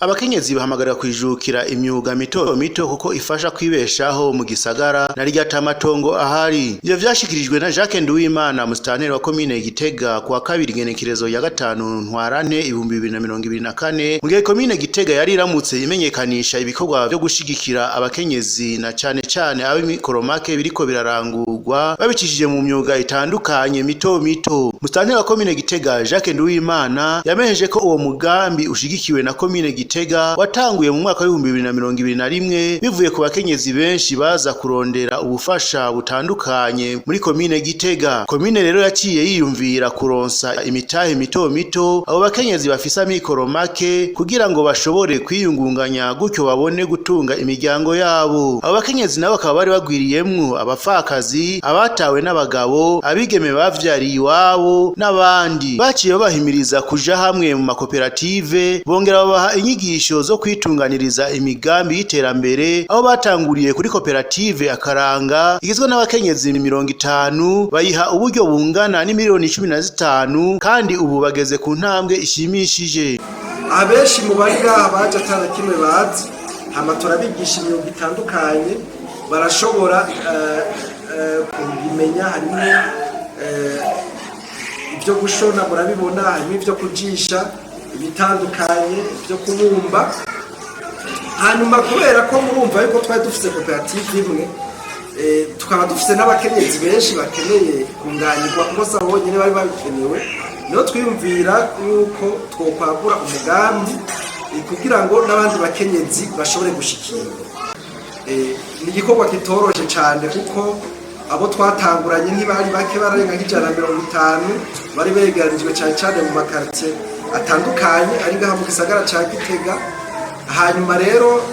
Abakenyezi bahamagara kwijukira imyuga mito mito kuko ifasha kwibeshaho mu gisagara na ryata amatongo ahari. Ivyo vyashikirijwe na Jacques Nduwimana musitanteri wa komine Gitega kuwa kabiri genekerezo ya 5 ntwarante 2024 mu gihe komine Gitega yari iramutse imenyekanisha ibikorwa byo gushigikira abakenyezi na cane ab'imikoro make biriko birarangurwa babicishije mu myuga itandukanye mito mito. Musitanteri wa komine Gitega Jacques Nduwimana yamejeje ko uwo mugambi ushigikiwe na komine Gitega watanguye mu mwaka wa 2021 bivuye ku bakenyezi benshi baza kurondera ubufasha butandukanye muri komine Gitega. Komine rero yaciye yiyumvira kuronsa imitahe mito mito abo bakenyezi bafisa mikoro make kugira ngo bashobore kwiyungunganya gutyo babone gutunga imiryango yabo. Abo bakenyezi nabo bakaba bari bagwiriyemwo abapfakazi, abatawe n'abagabo, abigeme bavyariye iwabo n'abandi. Baciye babahimiriza kuja hamwe mu makoperative bongera babaha inyigisho zo kwitunganiriza imigambi y'iterambere aho batanguriye kuri koperative Akaranga igizwe n'abakenyezi 50 bayiha uburyo bungana n'imiliyoni 15 kandi ubu bageze ku ntambwe ishimishije. Abenshi mu bariga baje atarakimwe bazi amatora bigisha imyuga itandukanye barashobora kubimenya. Harimo ibyo gushona murabibona, harimo ibyo kujisha ibitandukanye byo kubumba. Hanyuma kubera ko murumva yuko twari dufite koperative imwe tukaba dufite n'abakenyezi benshi bakeneye kunganirwa kuko sabo nyine bari babikenewe, niyo twiyumvira yuko twokwagura umugambi kugira ngo n'abandi bakenyezi bashobore gushikirwa. Ni igikorwa kitoroje cyane kuko abo twatanguranye ntibari bake, bararenga 150 bari begeranijwe cyane mu makartie atandukanye ari ngaha mu gisagara ca Gitega. Hanyuma rero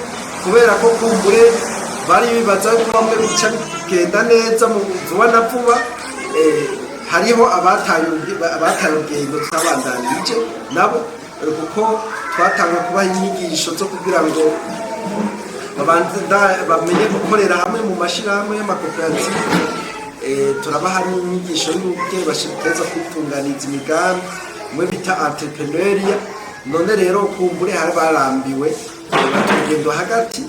kubera ko kumbure bari bibaza ko bamwe bica bigenda neza mu vuba na vuba, hariho abataye urugendo tutabandanije nabo kuko twatanga kubaha inyigisho zo kugira ngo bamenye gukorera hamwe mu mashirahamwe y'amakoperative. Turabaha n'inyigisho y'uburyo bashobora kwitunganiza imigambi mwe bita entrepreneuria. None rero kumbure hari barambiwe batugendo hagati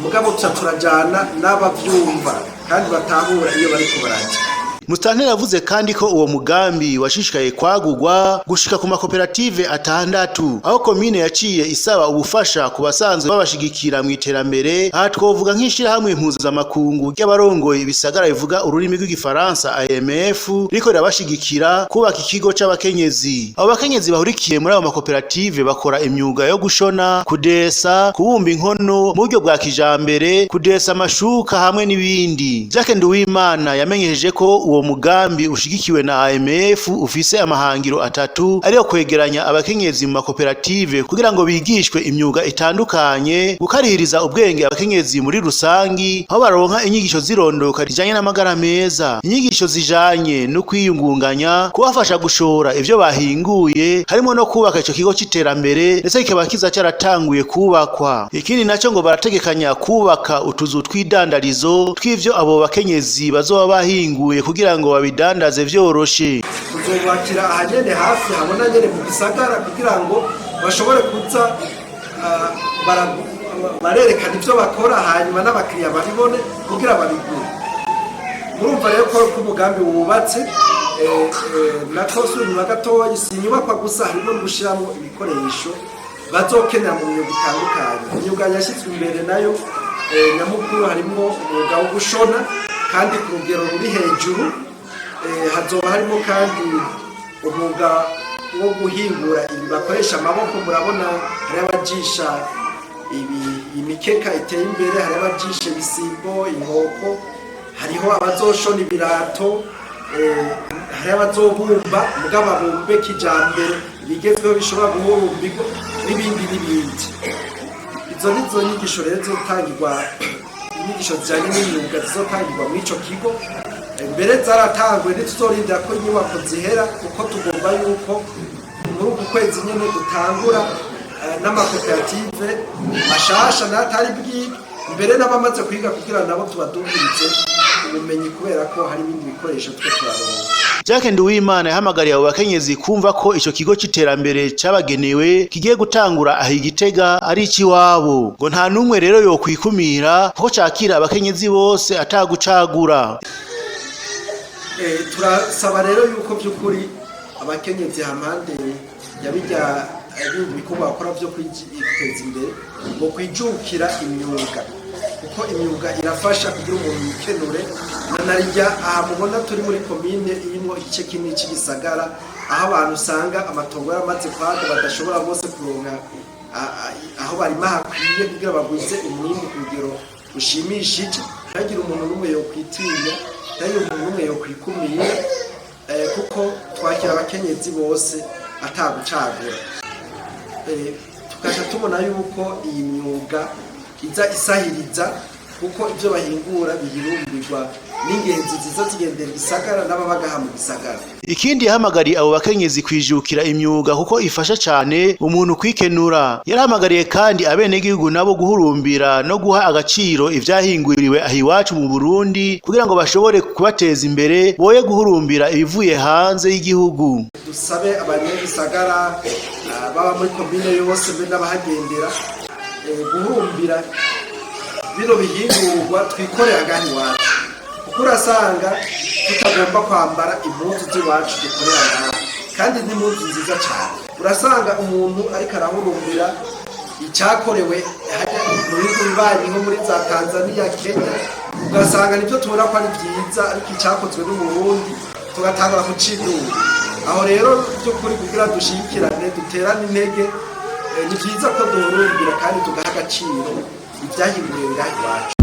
mugabo turajana n'abavyumva kandi batahura iyo bari kubaraje. Musitanteri yavuze kandi ko uwo mugambi washishikaye kwagurwa gushika ku makoperative 6 aho komine yaciye isaba ubufasha ku basanzwe babashigikira mu iterambere. Aha twovuga nk'ishirahamwe mpuzamakungu ry'abarongoye ibisagara bivuga ururimi rw'igifaransa IMF riko rirabashigikira kubaka ikigo c'abakenyezi. Abo bakenyezi bahurikiye muri abo makoperative bakora imyuga yo gushona, kudesa, kubumba inkono mu buryo bwa kijambere, kudesa amashuka hamwe n'ibindi. Jacques Nduwimana yamenyesheje ko uwo mugambi ushigikiwe na IMF ufise amahangiro 3 ariyo kwegeranya abakenyezi mu makoperative kugira ngo bigishwe imyuga itandukanye, gukarihiriza ubwenge abakenyezi muri rusangi aho baronka inyigisho zirondoka rijanye n'amagara meza, inyigisho zijanye no kwiyungunganya, kubafasha gushora ivyo bahinguye, harimo no kubaka ico kigo c'iterambere ndetse kikaba kiza cyaratanguye kubakwa. Ikindi naco ngo barategekanya kubaka utuzu tw'idandarizo tw'ivyo abo bakenyezi bazoba bahinguye kugira ngo babidandaze vyoroshe. Tuzobakira ahagende hafi habona nyene mu gisagara kugira ngo bashobore kuza barerekana ivyo bakora hanyuma n'abakiriya babibone kugira babigure. Murumva rero ko umugambi wubatse nako sunyuma gatoya sinyubakwa gusa harimo gushiramo ibikoresho bazokenera mu myuga itandukanye. Imyuga yashyizwe imbere nayo nyamukuru harimo umwuga wo gushona kandi ku rugero ruri hejuru. Hazoba harimo kandi umwuga wo guhingura ibi bakoresha amaboko. Murabona hari abajisha imikeka iteye imbere, hari abajisha ibisimbo, inkoko, hariho abazoshona ibirato, hari abazobumba mugabo bumbe kijambere bigezweho bishobora guhurumbirwa n'ibindi. Izo nizo nyigisho rero zotangirwa, inyigisho zijanye n'imyuga zizotangirwa muri ico kigo. Mbere zaratangwe ntituzorinda ko inyubako zihera kuko tugomba yuko muri uku kwezi nyene dutangura n'amakoperative mashasha n'atari bwige mbere n'abamaze kwiga kugira nabo tubadumirize ubumenyi kubera ko hari ibindi bikoresho twe turaronka. Jacques Nduwimana yahamagariye abo bakenyezi kumva ko ico kigo c'iterambere cabagenewe kigiye gutangura aho Igitega ari iciwabo, ngo nta numwe rero yokwikumira kuko cakira abakenyezi bose atagucagura. Turasaba rero yuko by'ukuri abakenyezi hampande yabijya ibikorwa bakora byo kwiteza imbere ngo kwijukira imyuga, kuko imyuga irafasha kugira umuntu yikenure. Nanarya aha mubona turi muri komine irimo igice kinini cy'Igisagara, aho abantu usanga amatongo yaramaze kwaga badashobora bose kuronka aho barima hakwiye kugira bagwize umwimbu ku rugero rushimishije. Ntagira umuntu n'umwe yo kwitinya, ntagira umuntu n'umwe yo kwikumira, kuko twakira abakenyezi bose atagucagura. Tukaja tubona yuko iyi myuga iza isahiriza, kuko ibyo bahingura bihirumbirwa n'ingenzi ziza zigendera Gisagara n'ababagaha mu Gisagara. Ikindi yahamagariye abo bakenyezi kwijukira imyuga kuko ifasha cane umuntu kwikenura. Yarahamagariye kandi abenegihugu nabo guhurumbira no guha agaciro ivyahinguriwe aho iwacu mu Burundi kugira ngo bashobore kubateza imbere, boye guhurumbira ibivuye hanze y'igihugu. Dusabe abanyagisagara baba muri komine yose mbe n'abahagendera guhurumbira bino bihingurwa twikorera ngaho iwacu, kuko urasanga tutagomba kwambara impuzu z'iwacu dukorera ngaho, kandi n'impuzu nziza cyane. Urasanga umuntu ariko arahurumbira icyakorewe mu bihugu bibanyi nko muri za Tanzania, Kenya, ugasanga nibyo tubona ko ari byiza, ariko icyakozwe n'u Burundi tugatangura kucidura. Aho rero by'ukuri kugira dushikirane duterane intege, ni byiza ko duhurumbira kandi tugaha agaciro ibyahinguriwe ngaho iwacu.